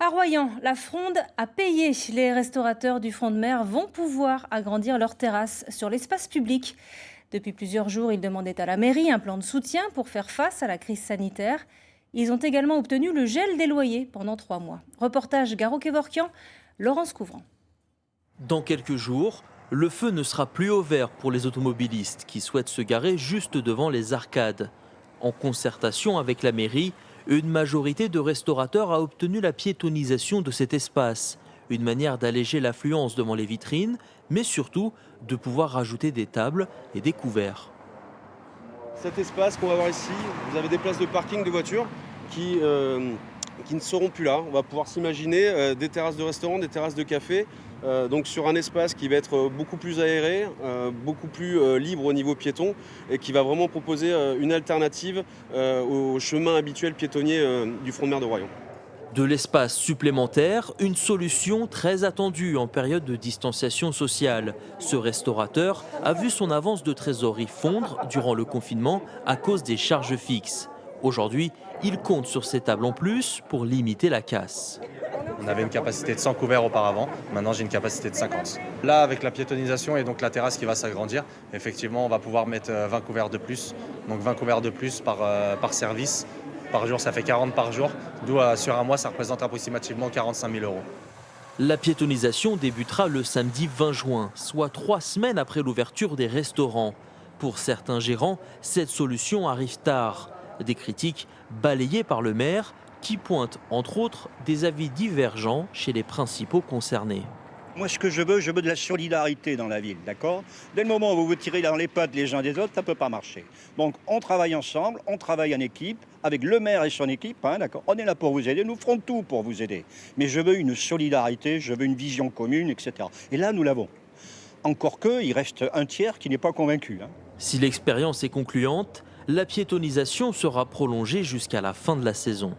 À Royan, la Fronde a payé. Les restaurateurs du front de mer vont pouvoir agrandir leurs terrasses sur l'espace public. Depuis plusieurs jours, ils demandaient à la mairie un plan de soutien pour faire face à la crise sanitaire. Ils ont également obtenu le gel des loyers pendant 3 mois. Reportage Garo-Kevorkian, Laurence Couvrant. Dans quelques jours, le feu ne sera plus au vert pour les automobilistes qui souhaitent se garer juste devant les arcades. En concertation avec la mairie, une majorité de restaurateurs a obtenu la piétonisation de cet espace. Une manière d'alléger l'affluence devant les vitrines, mais surtout de pouvoir rajouter des tables et des couverts. Cet espace qu'on va voir ici, vous avez des places de parking de voitures qui ne seront plus là. On va pouvoir s'imaginer des terrasses de restaurants, des terrasses de café, donc sur un espace qui va être beaucoup plus aéré, beaucoup plus libre au niveau piéton et qui va vraiment proposer une alternative au chemin habituel piétonnier du front de mer de Royan. De l'espace supplémentaire, une solution très attendue en période de distanciation sociale. Ce restaurateur a vu son avance de trésorerie fondre durant le confinement à cause des charges fixes. Aujourd'hui, il compte sur ces tables en plus pour limiter la casse. On avait une capacité de 100 couverts auparavant, maintenant j'ai une capacité de 50. Là, avec la piétonisation et donc la terrasse qui va s'agrandir, effectivement, on va pouvoir mettre 20 couverts de plus. Donc 20 couverts de plus par service. Par jour, ça fait 40 par jour, d'où sur un mois, ça représente approximativement 45 000 euros. La piétonisation débutera le samedi 20 juin, soit 3 semaines après l'ouverture des restaurants. Pour certains gérants, cette solution arrive tard. Des critiques balayées par le maire qui pointe entre autres des avis divergents chez les principaux concernés. Moi, ce que je veux de la solidarité dans la ville, d'accord? Dès le moment où vous vous tirez dans les pattes les uns des autres, ça ne peut pas marcher. Donc, on travaille ensemble, on travaille en équipe, avec le maire et son équipe, hein, d'accord? On est là pour vous aider, nous ferons tout pour vous aider. Mais je veux une solidarité, je veux une vision commune, etc. Et là, nous l'avons. Encore qu'il reste un tiers qui n'est pas convaincu. Hein. Si l'expérience est concluante, la piétonisation sera prolongée jusqu'à la fin de la saison.